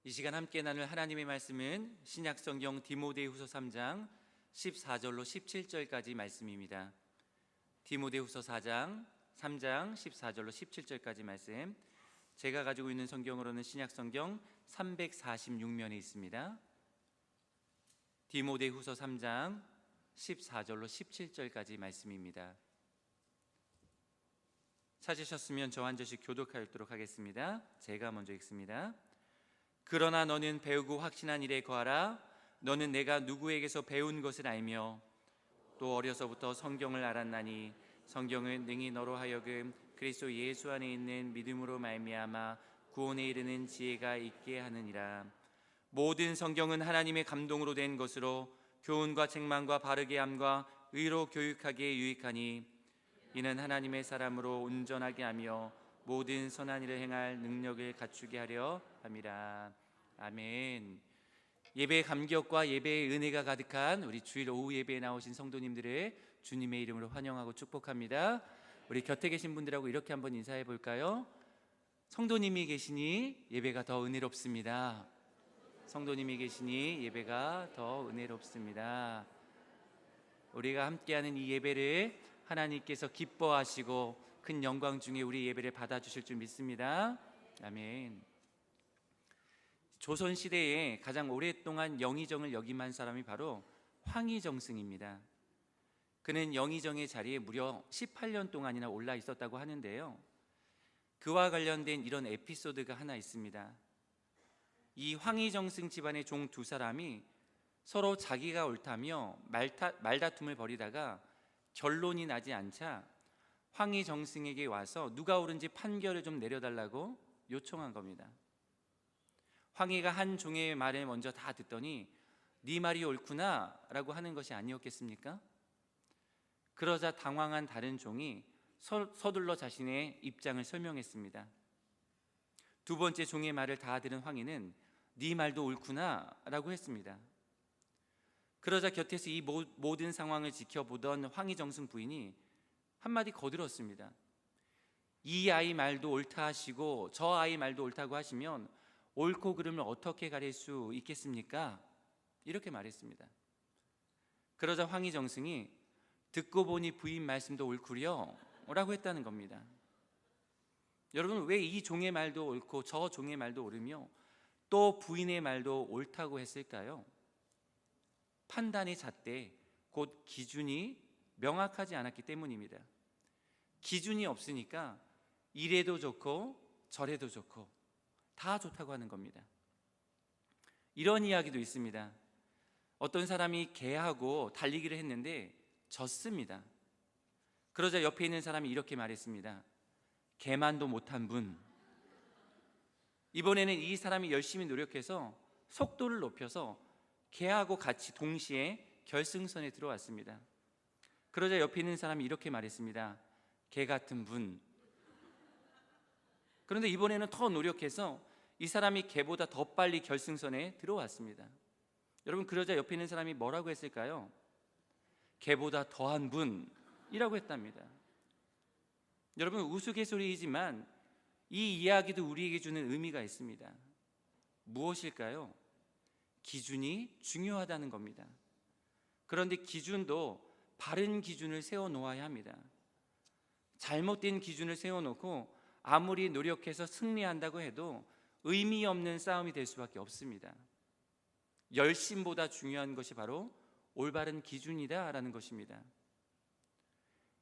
이 시간 함께 나눌 하나님의 말씀은 신약성경 디모데후서 3장 14절로 17절까지 말씀입니다. 디모데후서 3장 14절로 17절까지 말씀, 제가 가지고 있는 성경으로는 신약성경 346면에 있습니다. 디모데후서 3장 14절로 17절까지 말씀입니다. 찾으셨으면 저와 한 절씩 교독하도록 하겠습니다. 제가 먼저 읽습니다. 그러나 너는 배우고 확신한 일에 거하라. 너는 내가 누구에게서 배운 것을 알며 또 어려서부터 성경을 알았나니 성경은 능히 너로 하여금 그리스도 예수 안에 있는 믿음으로 말미암아 구원에 이르는 지혜가 있게 하느니라. 모든 성경은 하나님의 감동으로 된 것으로 교훈과 책망과 바르게 함과 의로 교육하기에 유익하니 이는 하나님의 사람으로 온전하게 하며 모든 선한 일을 행할 능력을 갖추게 하려 함이라. 아멘. 예배의 감격과 예배의 은혜가 가득한 우리 주일 오후 예배에 나오신 성도님들을 주님의 이름으로 환영하고 축복합니다. 우리 곁에 계신 분들하고 이렇게 한번 인사해 볼까요? 성도님이 계시니 예배가 더 은혜롭습니다. 성도님이 계시니 예배가 더 은혜롭습니다. 우리가 함께하는 이 예배를 하나님께서 기뻐하시고 큰 영광 중에 우리 예배를 받아주실 줄 믿습니다. 아멘. 조선시대에 가장 오랫동안 영의정을 역임한 사람이 바로 황희정승입니다. 그는 영의정의 자리에 무려 18년 동안이나 올라 있었다고 하는데요, 그와 관련된 이런 에피소드가 하나 있습니다. 이 황희정승 집안의 종 두 사람이 서로 자기가 옳다며 말다툼을 벌이다가 결론이 나지 않자 황희정승에게 와서 누가 옳은지 판결을 좀 내려달라고 요청한 겁니다. 황희가 한 종의 말을 먼저 다 듣더니 네 말이 옳구나 라고 하는 것이 아니었겠습니까? 그러자 당황한 다른 종이 서둘러 자신의 입장을 설명했습니다. 두 번째 종의 말을 다 들은 황희는 네 말도 옳구나 라고 했습니다. 그러자 곁에서 이 모든 상황을 지켜보던 황희정승 부인이 한마디 거들었습니다. 이 아이 말도 옳다 하시고 저 아이 말도 옳다고 하시면 옳고 그름을 어떻게 가릴 수 있겠습니까? 이렇게 말했습니다. 그러자 황희정승이 듣고 보니 부인 말씀도 옳구려 라고 했다는 겁니다. 여러분, 왜 이 종의 말도 옳고 저 종의 말도 옳으며 또 부인의 말도 옳다고 했을까요? 판단의 잣대, 곧 기준이 명확하지 않았기 때문입니다. 기준이 없으니까 이래도 좋고 저래도 좋고 다 좋다고 하는 겁니다. 이런 이야기도 있습니다. 어떤 사람이 개하고 달리기를 했는데 졌습니다. 그러자 옆에 있는 사람이 이렇게 말했습니다. 개만도 못한 분. 이번에는 이 사람이 열심히 노력해서 속도를 높여서 개하고 같이 동시에 결승선에 들어왔습니다. 그러자 옆에 있는 사람이 이렇게 말했습니다. 개 같은 분. 그런데 이번에는 더 노력해서 이 사람이 개보다 더 빨리 결승선에 들어왔습니다. 여러분, 그러자 옆에 있는 사람이 뭐라고 했을까요? 개보다 더한 분이라고 했답니다. 여러분, 우스갯소리이지만 이 이야기도 우리에게 주는 의미가 있습니다. 무엇일까요? 기준이 중요하다는 겁니다. 그런데 기준도 바른 기준을 세워놓아야 합니다. 잘못된 기준을 세워놓고 아무리 노력해서 승리한다고 해도 의미 없는 싸움이 될 수밖에 없습니다. 열심보다 중요한 것이 바로 올바른 기준이다라는 것입니다.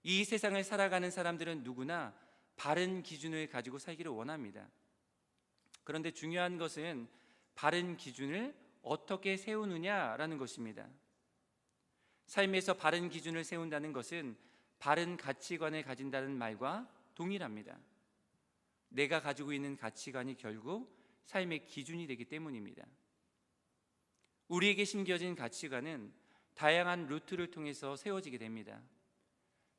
이 세상을 살아가는 사람들은 누구나 바른 기준을 가지고 살기를 원합니다. 그런데 중요한 것은 바른 기준을 어떻게 세우느냐라는 것입니다. 삶에서 바른 기준을 세운다는 것은 바른 가치관을 가진다는 말과 동일합니다. 내가 가지고 있는 가치관이 결국 삶의 기준이 되기 때문입니다. 우리에게 심겨진 가치관은 다양한 루트를 통해서 세워지게 됩니다.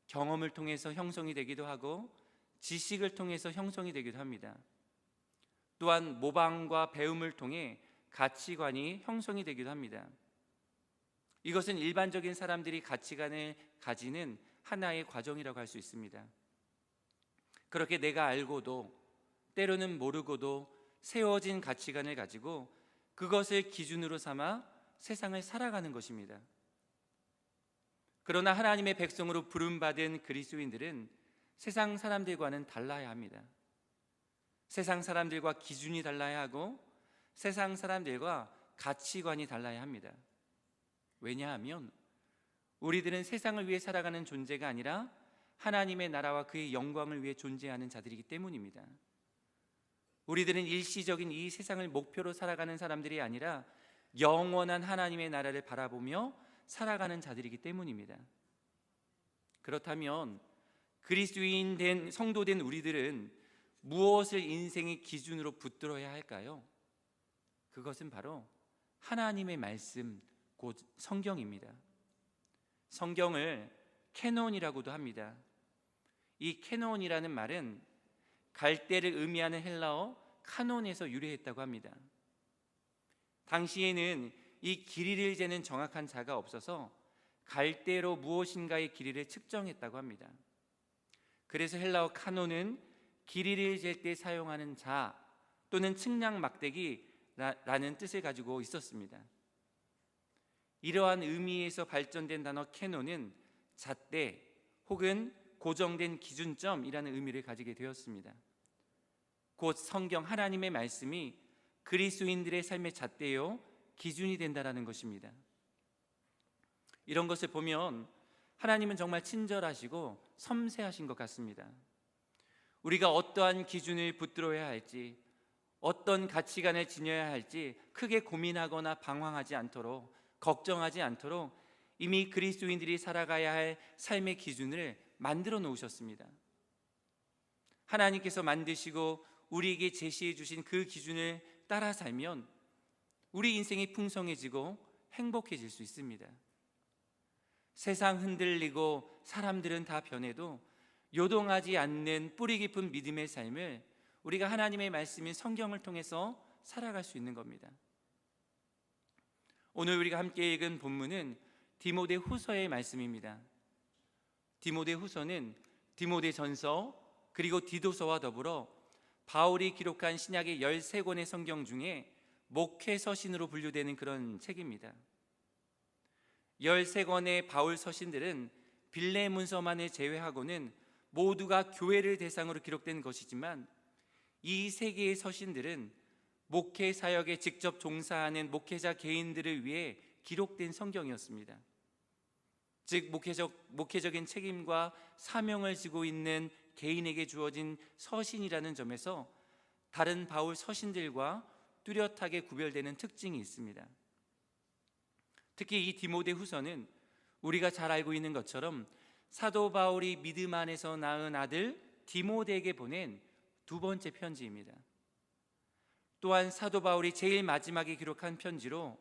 경험을 통해서 형성이 되기도 하고 지식을 통해서 형성이 되기도 합니다. 또한 모방과 배움을 통해 가치관이 형성이 되기도 합니다. 이것은 일반적인 사람들이 가치관을 가지는 하나의 과정이라고 할 수 있습니다. 그렇게 내가 알고도 때로는 모르고도 세워진 가치관을 가지고 그것을 기준으로 삼아 세상을 살아가는 것입니다. 그러나 하나님의 백성으로 부름받은 그리스도인들은 세상 사람들과는 달라야 합니다. 세상 사람들과 기준이 달라야 하고 세상 사람들과 가치관이 달라야 합니다. 왜냐하면 우리들은 세상을 위해 살아가는 존재가 아니라 하나님의 나라와 그의 영광을 위해 존재하는 자들이기 때문입니다. 우리들은 일시적인 이 세상을 목표로 살아가는 사람들이 아니라 영원한 하나님의 나라를 바라보며 살아가는 자들이기 때문입니다. 그렇다면 그리스도인 된 성도된 우리들은 무엇을 인생의 기준으로 붙들어야 할까요? 그것은 바로 하나님의 말씀, 곧 성경입니다. 성경을 캐논이라고도 합니다. 이 캐논이라는 말은 갈대를 의미하는 헬라어 카논에서 유래했다고 합니다. 당시에는 이 길이를 재는 정확한 자가 없어서 갈대로 무엇인가의 길이를 측정했다고 합니다. 그래서 헬라어 카논은 길이를 잴 때 사용하는 자 또는 측량 막대기라는 뜻을 가지고 있었습니다. 이러한 의미에서 발전된 단어 캐논은 잣대 혹은 고정된 기준점이라는 의미를 가지게 되었습니다. 곧 성경 하나님의 말씀이 그리스도인들의 삶의 잣대요 기준이 된다라는 것입니다. 이런 것을 보면 하나님은 정말 친절하시고 섬세하신 것 같습니다. 우리가 어떠한 기준을 붙들어야 할지, 어떤 가치관을 지녀야 할지 크게 고민하거나 방황하지 않도록, 걱정하지 않도록 이미 그리스도인들이 살아가야 할 삶의 기준을 만들어 놓으셨습니다. 하나님께서 만드시고 우리에게 제시해 주신 그 기준을 따라 살면 우리 인생이 풍성해지고 행복해질 수 있습니다. 세상 흔들리고 사람들은 다 변해도 요동하지 않는 뿌리 깊은 믿음의 삶을 우리가 하나님의 말씀인 성경을 통해서 살아갈 수 있는 겁니다. 오늘 우리가 함께 읽은 본문은 디모데 후서의 말씀입니다. 디모데 후서는 디모데 전서 그리고 디도서와 더불어 바울이 기록한 신약의 13권의 성경 중에 목회 서신으로 분류되는 그런 책입니다. 13권의 바울 서신들은 빌레문서만을 제외하고는 모두가 교회를 대상으로 기록된 것이지만 이 세 개의 서신들은 목회 사역에 직접 종사하는 목회자 개인들을 위해 기록된 성경이었습니다. 즉 목회적인 책임과 사명을 지고 있는 개인에게 주어진 서신이라는 점에서 다른 바울 서신들과 뚜렷하게 구별되는 특징이 있습니다. 특히 이 디모데 후서는 우리가 잘 알고 있는 것처럼 사도 바울이 믿음 안에서 낳은 아들 디모데에게 보낸 두 번째 편지입니다. 또한 사도 바울이 제일 마지막에 기록한 편지로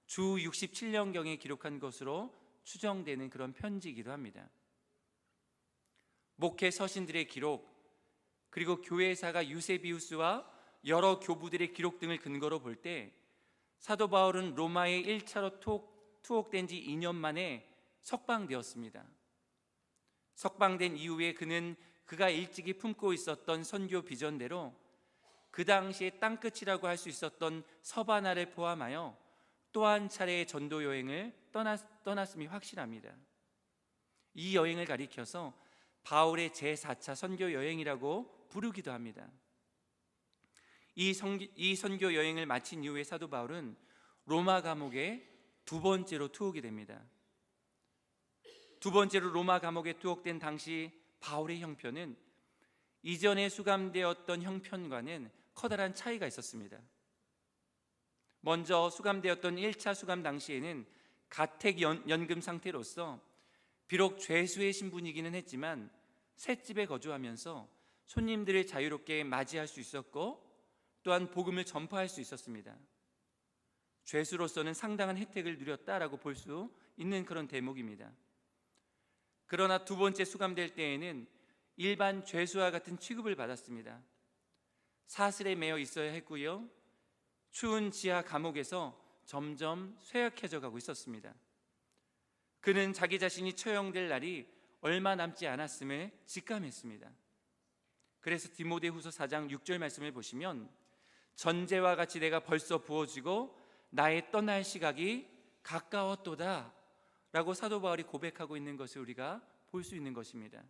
주 67년경에 기록한 것으로 추정되는 그런 편지이기도 합니다. 목회 서신들의 기록, 그리고 교회사가 유세비우스와 여러 교부들의 기록 등을 근거로 볼 때 사도 바울은 로마에 1차로 투옥된 지 2년 만에 석방되었습니다. 석방된 이후에 그가 일찍이 품고 있었던 선교 비전대로 그 당시에 땅끝이라고 할 수 있었던 서바나를 포함하여 또 한 차례의 전도 여행을 떠났음이 확실합니다. 이 여행을 가리켜서 바울의 제4차 선교 여행이라고 부르기도 합니다. 이 선교 여행을 마친 이후에 사도 바울은 로마 감옥에 두 번째로 투옥이 됩니다. 두 번째로 로마 감옥에 투옥된 당시 바울의 형편은 이전에 수감되었던 형편과는 커다란 차이가 있었습니다. 먼저 수감되었던 1차 수감 당시에는 가택연금 상태로서 비록 죄수의 신분이기는 했지만 셋집에 거주하면서 손님들을 자유롭게 맞이할 수 있었고 또한 복음을 전파할 수 있었습니다. 죄수로서는 상당한 혜택을 누렸다라고 볼 수 있는 그런 대목입니다. 그러나 두 번째 수감될 때에는 일반 죄수와 같은 취급을 받았습니다. 사슬에 매여 있어야 했고요, 추운 지하 감옥에서 점점 쇠약해져 가고 있었습니다. 그는 자기 자신이 처형될 날이 얼마 남지 않았음을 직감했습니다. 그래서 디모데 후서 4장 6절 말씀을 보시면 전제와 같이 내가 벌써 부어지고 나의 떠날 시각이 가까웠도다 라고 사도 바울이 고백하고 있는 것을 우리가 볼 수 있는 것입니다.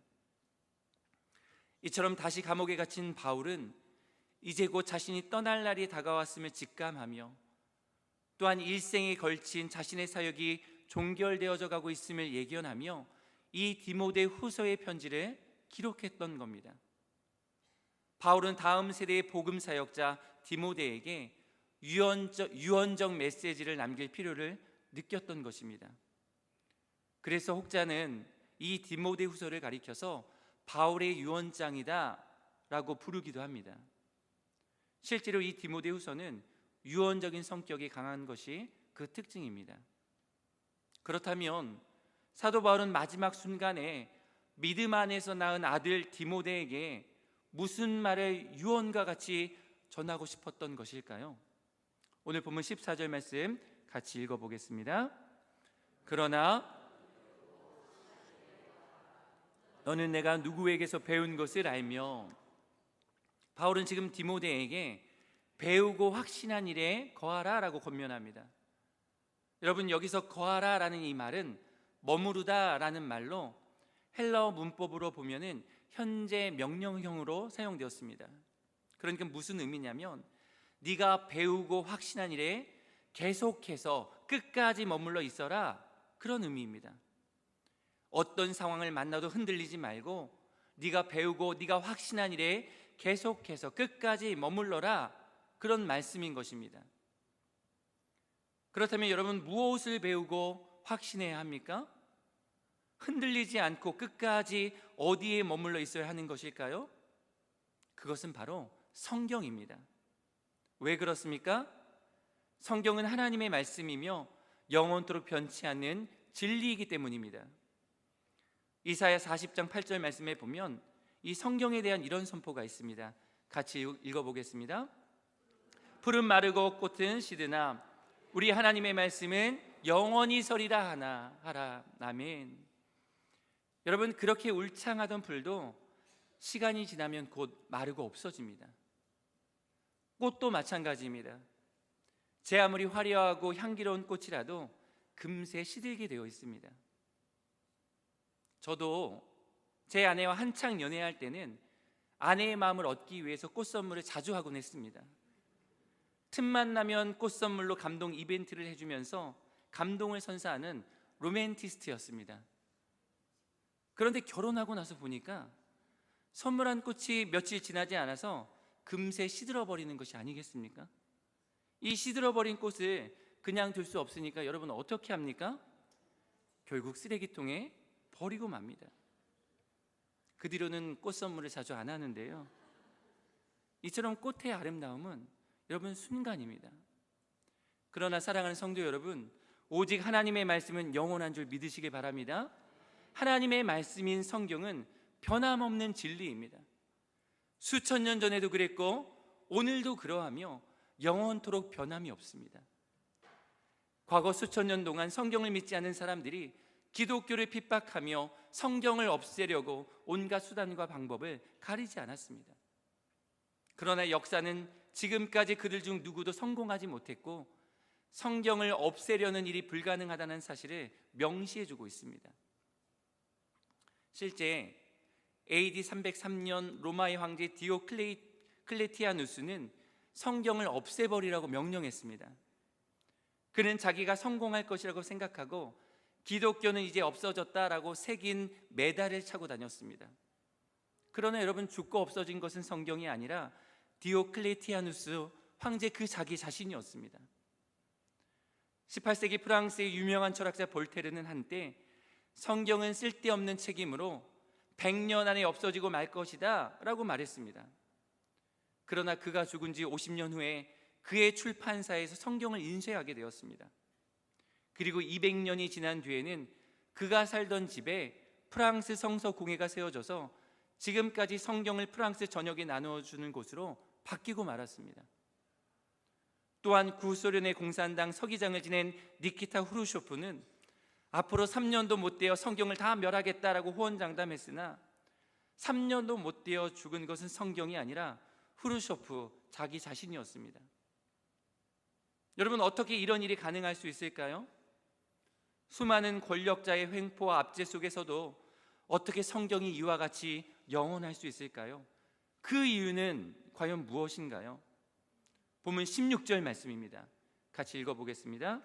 이처럼 다시 감옥에 갇힌 바울은 이제 곧 자신이 떠날 날이 다가왔음을 직감하며 또한 일생에 걸친 자신의 사역이 종결되어져 가고 있음을 예견하며 이 디모데 후서의 편지를 기록했던 겁니다. 바울은 다음 세대의 복음 사역자 디모데에게 유언적 메시지를 남길 필요를 느꼈던 것입니다. 그래서 혹자는 이 디모데 후서를 가리켜서 바울의 유언장이다 라고 부르기도 합니다. 실제로 이 디모데 후서는 유언적인 성격이 강한 것이 그 특징입니다. 그렇다면 사도 바울은 마지막 순간에 믿음 안에서 낳은 아들 디모데에게 무슨 말을 유언과 같이 전하고 싶었던 것일까요? 오늘 본문 14절 말씀 같이 읽어보겠습니다. 그러나 너는 내가 누구에게서 배운 것을 알며, 바울은 지금 디모데에게 배우고 확신한 일에 거하라 라고 권면합니다. 여러분, 여기서 거하라 라는 이 말은 머무르다 라는 말로 헬라어 문법으로 보면은 현재 명령형으로 사용되었습니다. 그러니까 무슨 의미냐면 네가 배우고 확신한 일에 계속해서 끝까지 머물러 있어라, 그런 의미입니다. 어떤 상황을 만나도 흔들리지 말고 네가 배우고 네가 확신한 일에 계속해서 끝까지 머물러라, 그런 말씀인 것입니다. 그렇다면 여러분, 무엇을 배우고 확신해야 합니까? 흔들리지 않고 끝까지 어디에 머물러 있어야 하는 것일까요? 그것은 바로 성경입니다. 왜 그렇습니까? 성경은 하나님의 말씀이며 영원토록 변치 않는 진리이기 때문입니다. 이사야 40장 8절 말씀에 보면 이 성경에 대한 이런 선포가 있습니다. 같이 읽어보겠습니다. 풀은 마르고 꽃은 시드나 우리 하나님의 말씀은 영원히 서리라 하라. 아멘. 여러분, 그렇게 울창하던 풀도 시간이 지나면 곧 마르고 없어집니다. 꽃도 마찬가지입니다. 제 아무리 화려하고 향기로운 꽃이라도 금세 시들게 되어 있습니다. 저도 제 아내와 한창 연애할 때는 아내의 마음을 얻기 위해서 꽃 선물을 자주 하곤 했습니다. 틈만 나면 꽃 선물로 감동 이벤트를 해주면서 감동을 선사하는 로맨티스트였습니다. 그런데 결혼하고 나서 보니까 선물한 꽃이 며칠 지나지 않아서 금세 시들어버리는 것이 아니겠습니까? 이 시들어버린 꽃을 그냥 둘 수 없으니까 여러분 어떻게 합니까? 결국 쓰레기통에 버리고 맙니다. 그 뒤로는 꽃 선물을 자주 안 하는데요, 이처럼 꽃의 아름다움은 여러분 순간입니다. 그러나 사랑하는 성도 여러분, 오직 하나님의 말씀은 영원한 줄 믿으시길 바랍니다. 하나님의 말씀인 성경은 변함없는 진리입니다. 수천 년 전에도 그랬고 오늘도 그러하며 영원토록 변함이 없습니다. 과거 수천 년 동안 성경을 믿지 않는 사람들이 기독교를 핍박하며 성경을 없애려고 온갖 수단과 방법을 가리지 않았습니다. 그러나 역사는 지금까지 그들 중 누구도 성공하지 못했고 성경을 없애려는 일이 불가능하다는 사실을 명시해주고 있습니다. 실제 AD 303년 로마의 황제 디오클레티아누스는 성경을 없애버리라고 명령했습니다. 그는 자기가 성공할 것이라고 생각하고 기독교는 이제 없어졌다라고 새긴 메달을 차고 다녔습니다. 그러나 여러분, 죽고 없어진 것은 성경이 아니라 디오클레티아누스 황제 그 자기 자신이었습니다. 18세기 프랑스의 유명한 철학자 볼테르는 한때 성경은 쓸데없는 책임으로 100년 안에 없어지고 말 것이다 라고 말했습니다. 그러나 그가 죽은 지 50년 후에 그의 출판사에서 성경을 인쇄하게 되었습니다. 그리고 200년이 지난 뒤에는 그가 살던 집에 프랑스 성서 공회가 세워져서 지금까지 성경을 프랑스 전역에 나누어주는 곳으로 바뀌고 말았습니다. 또한 구소련의 공산당 서기장을 지낸 니키타 후르쇼프는 앞으로 3년도 못 되어 성경을 다 멸하겠다라고 호언장담했으나 3년도 못 되어 죽은 것은 성경이 아니라 후르쇼프 자기 자신이었습니다. 여러분, 어떻게 이런 일이 가능할 수 있을까요? 수많은 권력자의 횡포와 압제 속에서도 어떻게 성경이 이와 같이 영원할 수 있을까요? 그 이유는 과연 무엇인가요? 본문 16절 말씀입니다. 같이 읽어보겠습니다.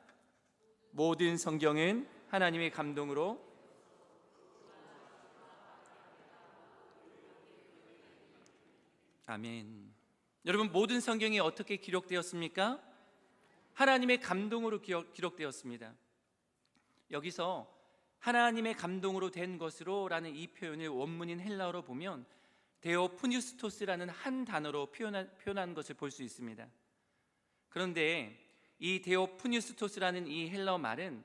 모든 성경은 하나님의 감동으로 아멘. 여러분, 모든 성경이 어떻게 기록되었습니까? 하나님의 감동으로 기록되었습니다. 여기서 하나님의 감동으로 된 것으로 라는 이 표현을 원문인 헬라어로 보면 데오푸뉴스토스라는 한 단어로 표현한 것을 볼 수 있습니다. 그런데 이 데오푸뉴스토스라는 이 헬라어 말은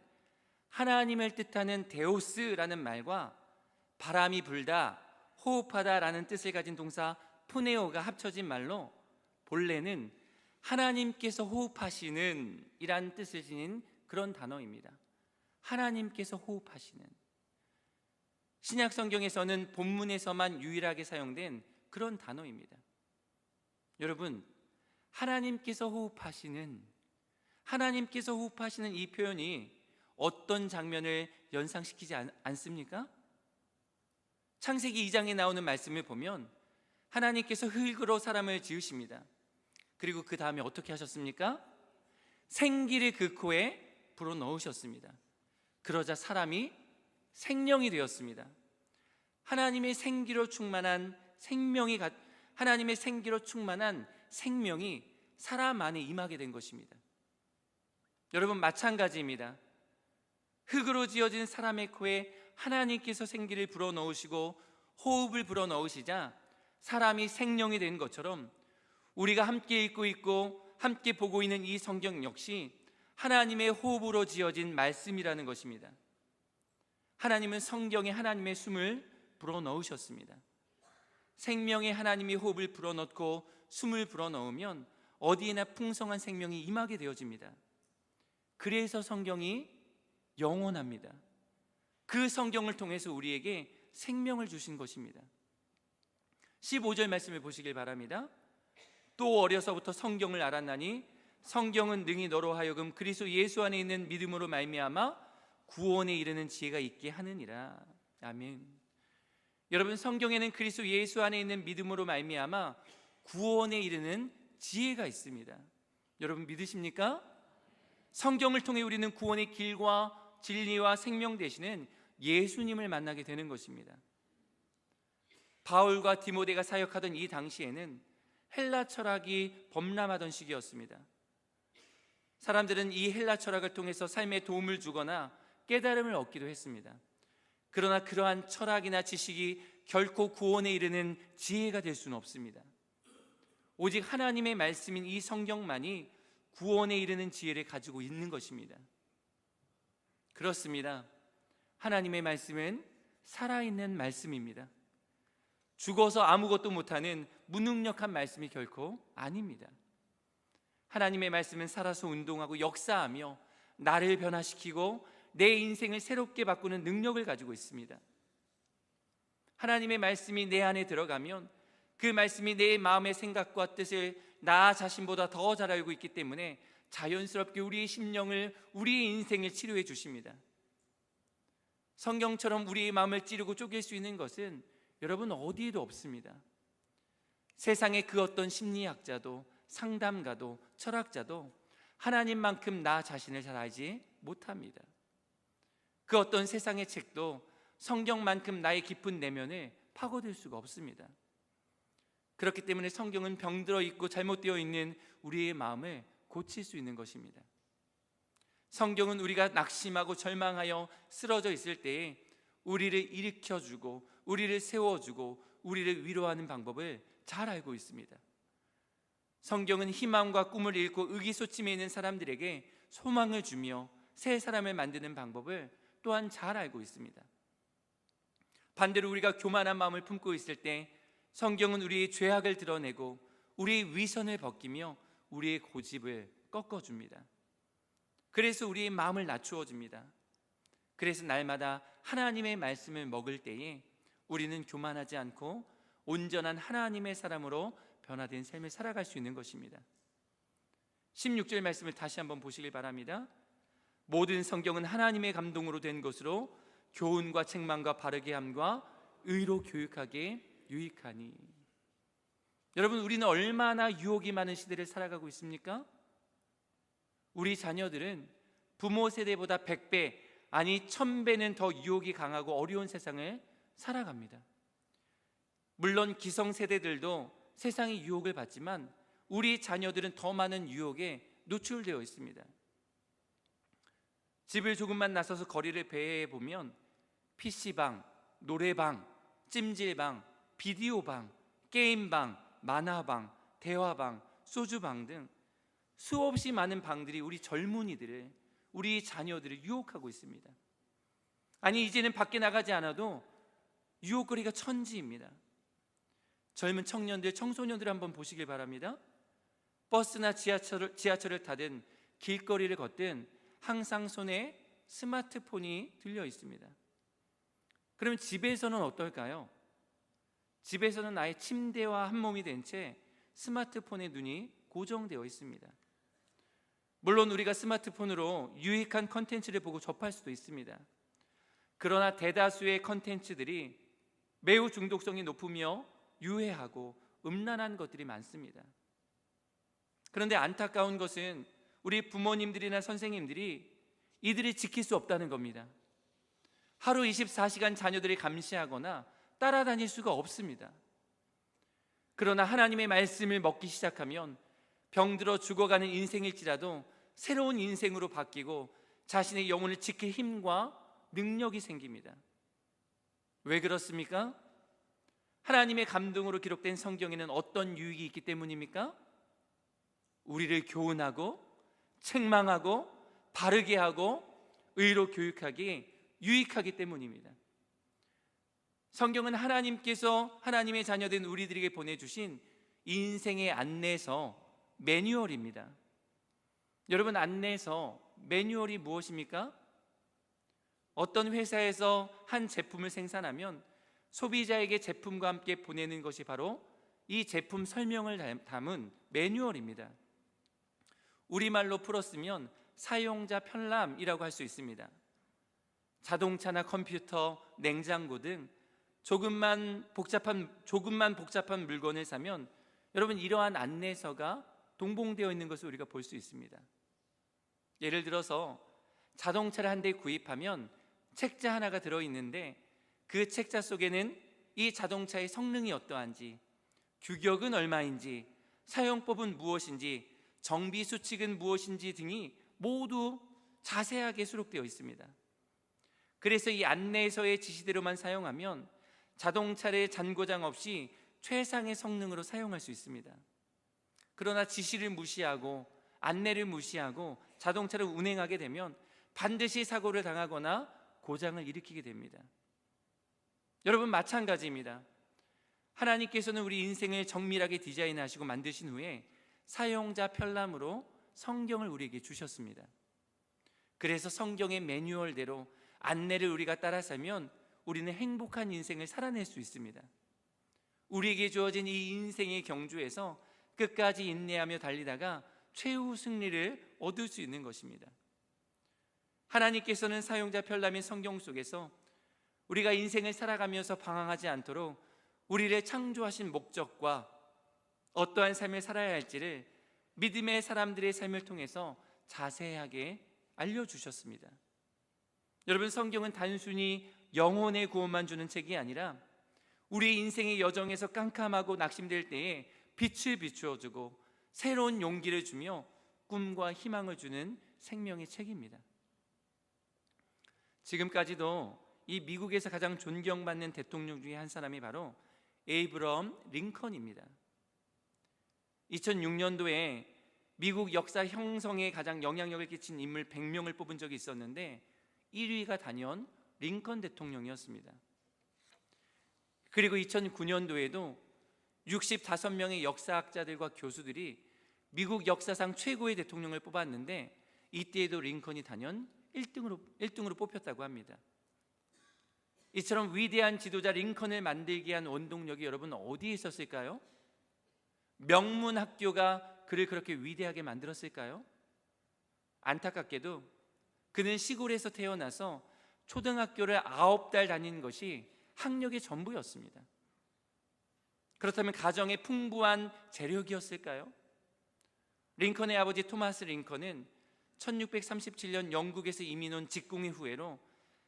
하나님을 뜻하는 데오스라는 말과 바람이 불다, 호흡하다 라는 뜻을 가진 동사 푸네오가 합쳐진 말로 본래는 하나님께서 호흡하시는 이란 뜻을 지닌 그런 단어입니다. 하나님께서 호흡하시는, 신약 성경에서는 본문에서만 유일하게 사용된 그런 단어입니다. 여러분, 하나님께서 호흡하시는 이 표현이 어떤 장면을 연상시키지 않습니까? 창세기 2장에 나오는 말씀을 보면 하나님께서 흙으로 사람을 지으십니다. 그리고 그 다음에 어떻게 하셨습니까? 생기를 그 코에 불어넣으셨습니다. 그러자 사람이 생명이 되었습니다. 하나님의 생기로 충만한 생명이 사람 안에 임하게 된 것입니다. 여러분, 마찬가지입니다. 흙으로 지어진 사람의 코에 하나님께서 생기를 불어넣으시고 호흡을 불어넣으시자 사람이 생명이 된 것처럼 우리가 함께 읽고 있고 함께 보고 있는 이 성경 역시 하나님의 호흡으로 지어진 말씀이라는 것입니다. 하나님은 성경에 하나님의 숨을 불어넣으셨습니다. 생명에 하나님이 호흡을 불어넣고 숨을 불어넣으면 어디에나 풍성한 생명이 임하게 되어집니다. 그래서 성경이 영원합니다. 그 성경을 통해서 우리에게 생명을 주신 것입니다. 15절 말씀을 보시길 바랍니다. 또 어려서부터 성경을 알았나니 성경은 능히 너로 하여금 그리스도 예수 안에 있는 믿음으로 말미암아 구원에 이르는 지혜가 있게 하느니라. 아멘. 여러분, 성경에는 그리스도 예수 안에 있는 믿음으로 말미암아 구원에 이르는 지혜가 있습니다. 여러분, 믿으십니까? 성경을 통해 우리는 구원의 길과 진리와 생명 되시는 예수님을 만나게 되는 것입니다. 바울과 디모데가 사역하던 이 당시에는 헬라 철학이 범람하던 시기였습니다. 사람들은 이 헬라 철학을 통해서 삶에 도움을 주거나 깨달음을 얻기도 했습니다. 그러나 그러한 철학이나 지식이 결코 구원에 이르는 지혜가 될 수는 없습니다. 오직 하나님의 말씀인 이 성경만이 구원에 이르는 지혜를 가지고 있는 것입니다. 그렇습니다. 하나님의 말씀은 살아있는 말씀입니다. 죽어서 아무것도 못하는 무능력한 말씀이 결코 아닙니다. 하나님의 말씀은 살아서 운동하고 역사하며 나를 변화시키고 내 인생을 새롭게 바꾸는 능력을 가지고 있습니다. 하나님의 말씀이 내 안에 들어가면 그 말씀이 내 마음의 생각과 뜻을 나 자신보다 더 잘 알고 있기 때문에 자연스럽게 우리의 심령을, 우리의 인생을 치료해 주십니다. 성경처럼 우리의 마음을 찌르고 쪼갤 수 있는 것은 여러분 어디에도 없습니다. 세상의 그 어떤 심리학자도 상담가도 철학자도 하나님만큼 나 자신을 잘 알지 못합니다. 그 어떤 세상의 책도 성경만큼 나의 깊은 내면을 파고들 수가 없습니다. 그렇기 때문에 성경은 병들어 있고 잘못되어 있는 우리의 마음을 고칠 수 있는 것입니다. 성경은 우리가 낙심하고 절망하여 쓰러져 있을 때에 우리를 일으켜주고 우리를 세워주고 우리를 위로하는 방법을 잘 알고 있습니다. 성경은 희망과 꿈을 잃고 의기소침해 있는 사람들에게 소망을 주며 새 사람을 만드는 방법을 또한 잘 알고 있습니다. 반대로 우리가 교만한 마음을 품고 있을 때 성경은 우리의 죄악을 드러내고 우리의 위선을 벗기며 우리의 고집을 꺾어줍니다. 그래서 우리의 마음을 낮추어 줍니다. 그래서 날마다 하나님의 말씀을 먹을 때에 우리는 교만하지 않고 온전한 하나님의 사람으로 변화된 삶을 살아갈 수 있는 것입니다. 16절 말씀을 다시 한번 보시길 바랍니다. 모든 성경은 하나님의 감동으로 된 것으로 교훈과 책망과 바르게 함과 의로 교육하기에 유익하니. 여러분, 우리는 얼마나 유혹이 많은 시대를 살아가고 있습니까? 우리 자녀들은 부모 세대보다 100배 아니 1000배는 더 유혹이 강하고 어려운 세상을 살아갑니다. 물론 기성세대들도 세상의 유혹을 받지만 우리 자녀들은 더 많은 유혹에 노출되어 있습니다. 집을 조금만 나서서 거리를 배회해 보면 PC방, 노래방, 찜질방, 비디오방, 게임방, 만화방, 대화방, 소주방 등 수없이 많은 방들이 우리 젊은이들을, 우리 자녀들을 유혹하고 있습니다. 아니, 이제는 밖에 나가지 않아도 유혹거리가 천지입니다. 젊은 청년들, 청소년들 한번 보시길 바랍니다. 버스나 지하철을 타든 길거리를 걷든 항상 손에 스마트폰이 들려 있습니다. 그러면 집에서는 어떨까요? 집에서는 아예 침대와 한 몸이 된 채 스마트폰에 눈이 고정되어 있습니다. 물론 우리가 스마트폰으로 유익한 컨텐츠를 보고 접할 수도 있습니다. 그러나 대다수의 컨텐츠들이 매우 중독성이 높으며 유해하고 음란한 것들이 많습니다. 그런데 안타까운 것은 우리 부모님들이나 선생님들이 이들을 지킬 수 없다는 겁니다. 하루 24시간 자녀들을 감시하거나 따라다닐 수가 없습니다. 그러나 하나님의 말씀을 먹기 시작하면 병들어 죽어가는 인생일지라도 새로운 인생으로 바뀌고 자신의 영혼을 지킬 힘과 능력이 생깁니다. 왜 그렇습니까? 하나님의 감동으로 기록된 성경에는 어떤 유익이 있기 때문입니까? 우리를 교훈하고 책망하고 바르게 하고 의로 교육하기 유익하기 때문입니다. 성경은 하나님께서 하나님의 자녀된 우리들에게 보내주신 인생의 안내서, 매뉴얼입니다. 여러분, 안내서, 매뉴얼이 무엇입니까? 어떤 회사에서 한 제품을 생산하면 소비자에게 제품과 함께 보내는 것이 바로 이 제품 설명을 담은 매뉴얼입니다. 우리말로 풀었으면 사용자 편람이라고 할 수 있습니다. 자동차나 컴퓨터, 냉장고 등 조금만 복잡한 물건을 사면 여러분, 이러한 안내서가 동봉되어 있는 것을 우리가 볼 수 있습니다. 예를 들어서 자동차를 한 대 구입하면 책자 하나가 들어있는데 그 책자 속에는 이 자동차의 성능이 어떠한지, 규격은 얼마인지, 사용법은 무엇인지, 정비 수칙은 무엇인지 등이 모두 자세하게 수록되어 있습니다. 그래서 이 안내서의 지시대로만 사용하면 자동차를 잔고장 없이 최상의 성능으로 사용할 수 있습니다. 그러나 지시를 무시하고 안내를 무시하고 자동차를 운행하게 되면 반드시 사고를 당하거나 고장을 일으키게 됩니다. 여러분, 마찬가지입니다. 하나님께서는 우리 인생을 정밀하게 디자인하시고 만드신 후에 사용자 편람으로 성경을 우리에게 주셨습니다. 그래서 성경의 매뉴얼대로 안내를 우리가 따라 살면 우리는 행복한 인생을 살아낼 수 있습니다. 우리에게 주어진 이 인생의 경주에서 끝까지 인내하며 달리다가 최후 승리를 얻을 수 있는 것입니다. 하나님께서는 사용자 편람인 성경 속에서 우리가 인생을 살아가면서 방황하지 않도록 우리를 창조하신 목적과 어떠한 삶을 살아야 할지를 믿음의 사람들의 삶을 통해서 자세하게 알려주셨습니다. 여러분, 성경은 단순히 영혼의 구원만 주는 책이 아니라 우리 인생의 여정에서 깜깜하고 낙심될 때에 빛을 비추어주고 새로운 용기를 주며 꿈과 희망을 주는 생명의 책입니다. 지금까지도 이 미국에서 가장 존경받는 대통령 중에 한 사람이 바로 에이브러함 링컨입니다. 2006년도에 미국 역사 형성에 가장 영향력을 끼친 인물 100명을 뽑은 적이 있었는데 1위가 단연 링컨 대통령이었습니다. 그리고 2009년도에도 65명의 역사학자들과 교수들이 미국 역사상 최고의 대통령을 뽑았는데 이때에도 링컨이 단연 1등으로 뽑혔다고 합니다. 이처럼 위대한 지도자 링컨을 만들게 한 원동력이 여러분 어디에 있었을까요? 명문 학교가 그를 그렇게 위대하게 만들었을까요? 안타깝게도 그는 시골에서 태어나서 초등학교를 9달 다닌 것이 학력의 전부였습니다. 그렇다면 가정의 풍부한 재력이었을까요? 링컨의 아버지 토마스 링컨은 1637년 영국에서 이민 온 직공의 후예로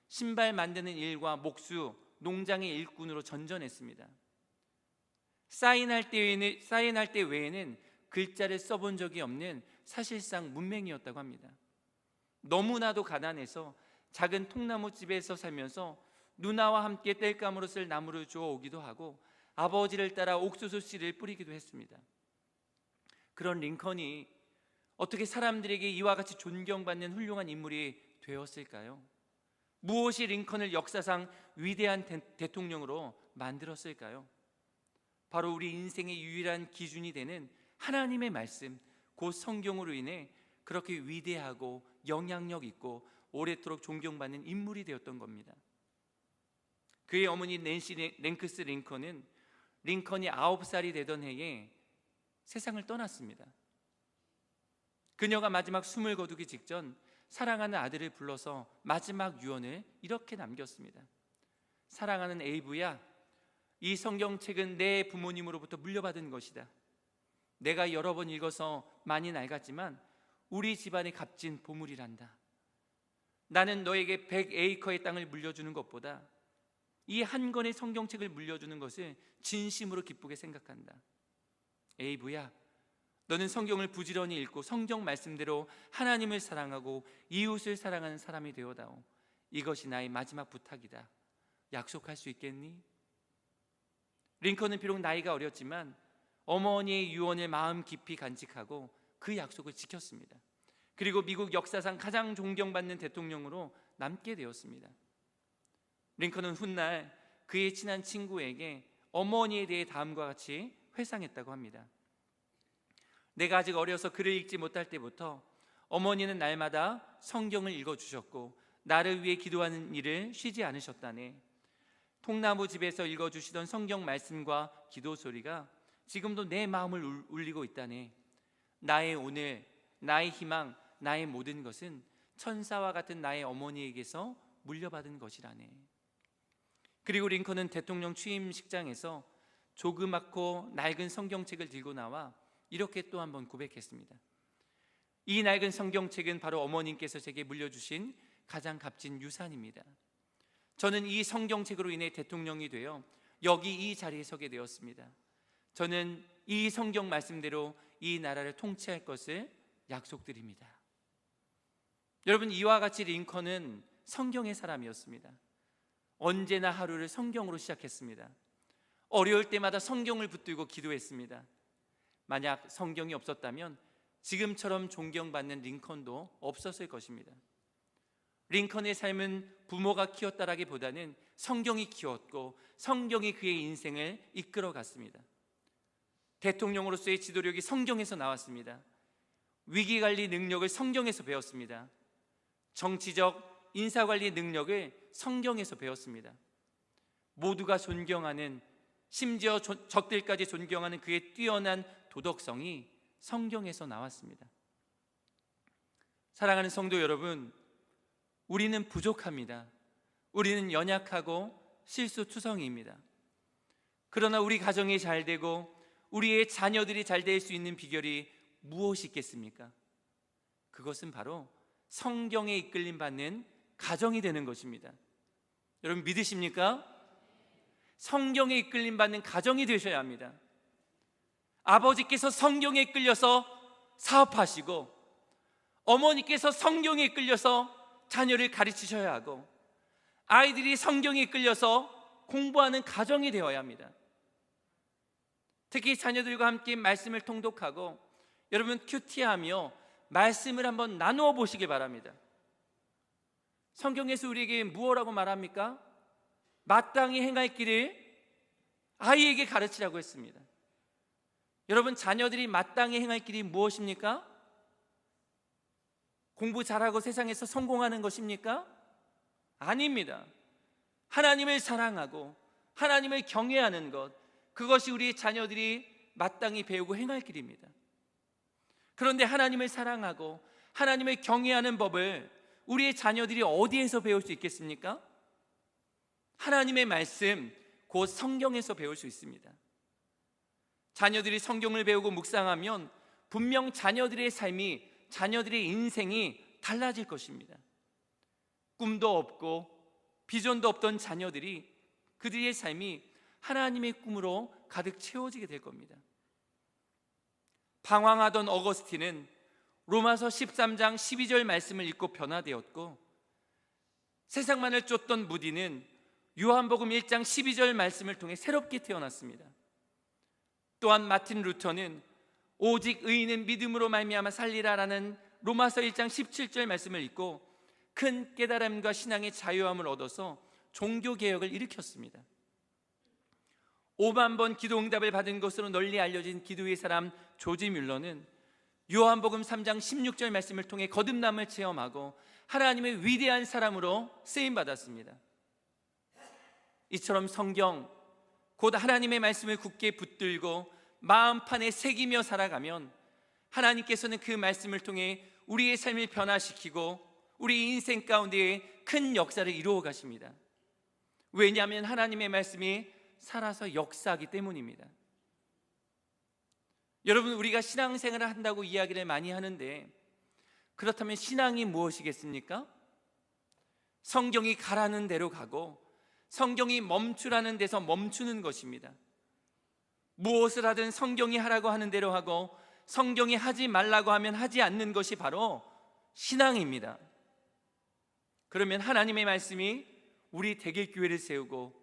신발 만드는 일과 목수, 농장의 일꾼으로 전전했습니다. 사인할 때 외에는 글자를 써본 적이 없는 사실상 문맹이었다고 합니다. 너무나도 가난해서 작은 통나무집에서 살면서 누나와 함께 땔감으로 쓸 나무를 주워오기도 하고 아버지를 따라 옥수수 씨를 뿌리기도 했습니다. 그런 링컨이 어떻게 사람들에게 이와 같이 존경받는 훌륭한 인물이 되었을까요? 무엇이 링컨을 역사상 위대한 대통령으로 만들었을까요? 바로 우리 인생의 유일한 기준이 되는 하나님의 말씀, 곧 성경으로 인해 그렇게 위대하고 영향력 있고 오래도록 존경받는 인물이 되었던 겁니다. 그의 어머니 낸시 랭크스 링컨은 링컨이 9살이 되던 해에 세상을 떠났습니다. 그녀가 마지막 숨을 거두기 직전 사랑하는 아들을 불러서 마지막 유언을 이렇게 남겼습니다. 사랑하는 에이브야, 이 성경책은 내 부모님으로부터 물려받은 것이다. 내가 여러 번 읽어서 많이 낡았지만 우리 집안의 값진 보물이란다. 나는 너에게 100에이커의 땅을 물려주는 것보다 이 한 권의 성경책을 물려주는 것을 진심으로 기쁘게 생각한다. 에이브야, 너는 성경을 부지런히 읽고 성경 말씀대로 하나님을 사랑하고 이웃을 사랑하는 사람이 되어다오. 이것이 나의 마지막 부탁이다. 약속할 수 있겠니? 링컨은 비록 나이가 어렸지만 어머니의 유언을 마음 깊이 간직하고 그 약속을 지켰습니다. 그리고 미국 역사상 가장 존경받는 대통령으로 남게 되었습니다. 링컨은 훗날 그의 친한 친구에게 어머니에 대해 다음과 같이 회상했다고 합니다. 내가 아직 어려서 글을 읽지 못할 때부터 어머니는 날마다 성경을 읽어주셨고 나를 위해 기도하는 일을 쉬지 않으셨다네. 통나무 집에서 읽어주시던 성경 말씀과 기도 소리가 지금도 내 마음을 울리고 있다네. 나의 오늘, 나의 희망, 나의 모든 것은 천사와 같은 나의 어머니에게서 물려받은 것이라네. 그리고 링컨은 대통령 취임식장에서 조그맣고 낡은 성경책을 들고 나와 이렇게 또 한 번 고백했습니다. 이 낡은 성경책은 바로 어머님께서 제게 물려주신 가장 값진 유산입니다. 저는 이 성경책으로 인해 대통령이 되어 여기 이 자리에 서게 되었습니다. 저는 이 성경 말씀대로 이 나라를 통치할 것을 약속드립니다. 여러분, 이와 같이 링컨은 성경의 사람이었습니다. 언제나 하루를 성경으로 시작했습니다. 어려울 때마다 성경을 붙들고 기도했습니다. 만약 성경이 없었다면 지금처럼 존경받는 링컨도 없었을 것입니다. 링컨의 삶은 부모가 키웠다라기보다는 성경이 키웠고 성경이 그의 인생을 이끌어갔습니다. 대통령으로서의 지도력이 성경에서 나왔습니다. 위기관리 능력을 성경에서 배웠습니다. 정치적 인사관리 능력을 성경에서 배웠습니다. 모두가 존경하는, 심지어 적들까지 존경하는 그의 뛰어난 도덕성이 성경에서 나왔습니다. 사랑하는 성도 여러분, 우리는 부족합니다. 우리는 연약하고 실수투성이입니다. 그러나 우리 가정이 잘 되고 우리의 자녀들이 잘 될 수 있는 비결이 무엇이 있겠습니까? 그것은 바로 성경에 이끌림 받는 가정이 되는 것입니다. 여러분 믿으십니까? 성경에 이끌림 받는 가정이 되셔야 합니다. 아버지께서 성경에 이끌려서 사업하시고 어머니께서 성경에 이끌려서 자녀를 가르치셔야 하고 아이들이 성경에 이끌려서 공부하는 가정이 되어야 합니다. 특히 자녀들과 함께 말씀을 통독하고 여러분 큐티하며 말씀을 한번 나누어 보시기 바랍니다. 성경에서 우리에게 무엇라고 말합니까? 마땅히 행할 길을 아이에게 가르치라고 했습니다. 여러분, 자녀들이 마땅히 행할 길이 무엇입니까? 공부 잘하고 세상에서 성공하는 것입니까? 아닙니다. 하나님을 사랑하고 하나님을 경외하는 것, 그것이 우리 자녀들이 마땅히 배우고 행할 길입니다. 그런데 하나님을 사랑하고 하나님을 경외하는 법을 우리의 자녀들이 어디에서 배울 수 있겠습니까? 하나님의 말씀, 곧 성경에서 배울 수 있습니다. 자녀들이 성경을 배우고 묵상하면 분명 자녀들의 삶이, 자녀들의 인생이 달라질 것입니다. 꿈도 없고 비전도 없던 자녀들이, 그들의 삶이 하나님의 꿈으로 가득 채워지게 될 겁니다. 방황하던 어거스틴은 로마서 13장 12절 말씀을 읽고 변화되었고, 세상만을 쫓던 무디는 요한복음 1장 12절 말씀을 통해 새롭게 태어났습니다. 또한 마틴 루터는 오직 의인은 믿음으로 말미암아 살리라라는 로마서 1장 17절 말씀을 읽고 큰 깨달음과 신앙의 자유함을 얻어서 종교개혁을 일으켰습니다. 5만 번 기도 응답을 받은 것으로 널리 알려진 기도의 사람 조지 뮬러는 요한복음 3장 16절 말씀을 통해 거듭남을 체험하고 하나님의 위대한 사람으로 쓰임받았습니다. 이처럼 성경, 곧 하나님의 말씀을 굳게 붙들고 마음판에 새기며 살아가면 하나님께서는 그 말씀을 통해 우리의 삶을 변화시키고 우리 인생 가운데에 큰 역사를 이루어 가십니다. 왜냐하면 하나님의 말씀이 살아서 역사하기 때문입니다. 여러분, 우리가 신앙생활을 한다고 이야기를 많이 하는데, 그렇다면 신앙이 무엇이겠습니까? 성경이 가라는 대로 가고 성경이 멈추라는 데서 멈추는 것입니다. 무엇을 하든 성경이 하라고 하는 대로 하고 성경이 하지 말라고 하면 하지 않는 것이 바로 신앙입니다. 그러면 하나님의 말씀이 우리 대길교회를 세우고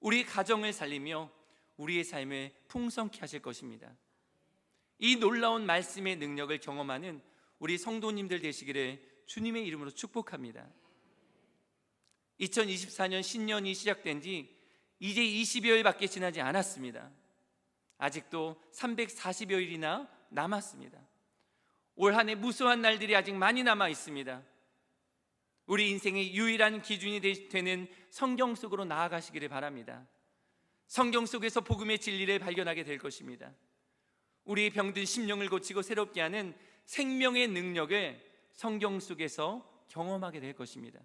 우리 가정을 살리며 우리의 삶을 풍성케 하실 것입니다. 이 놀라운 말씀의 능력을 경험하는 우리 성도님들 되시기를 주님의 이름으로 축복합니다. 2024년 신년이 시작된 지 이제 20여일밖에 지나지 않았습니다. 아직도 340여일이나 남았습니다. 올 한 해 무수한 날들이 아직 많이 남아 있습니다. 우리 인생의 유일한 기준이 되는 성경 속으로 나아가시기를 바랍니다. 성경 속에서 복음의 진리를 발견하게 될 것입니다. 우리의 병든 심령을 고치고 새롭게 하는 생명의 능력을 성경 속에서 경험하게 될 것입니다.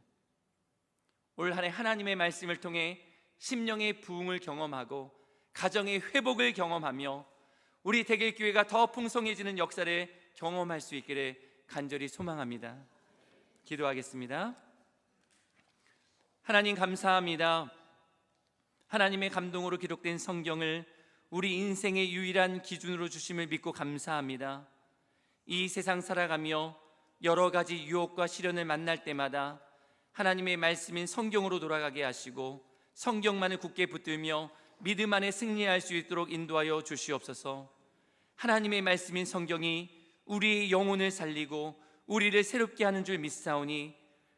올 한 해 하나님의 말씀을 통해 심령의 부흥을 경험하고 가정의 회복을 경험하며 우리 대길교회가 더 풍성해지는 역사를 경험할 수 있기를 간절히 소망합니다. 기도하겠습니다. 하나님 감사합니다. 하나님의 감동으로 기록된 성경을 우리 인생의 유일한 기준으로 주심을 믿고 감사합니다. 이 세상 살아가며 여러 가지 유혹과 시련을 만날 때마다 하나님의 말씀인 성경으로 돌아가게 하시고 성경만을 굳게 붙들며 믿음 안에 승리할 수 있도록 인도하여 주시옵소서. 하나님의 말씀인 성경이 우리의 영혼을 살리고 우리를 새롭게 하는 줄 믿사오니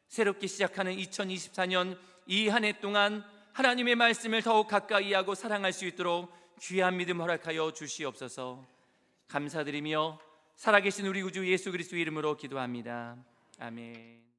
새롭게 시작하는 2024년 이 한 해 동안 하나님의 말씀을 더욱 가까이 하고 사랑할 수 있도록 귀한 믿음 허락하여 주시옵소서. 감사드리며 살아계신 우리 구주 예수 그리스도의 이름으로 기도합니다. 아멘.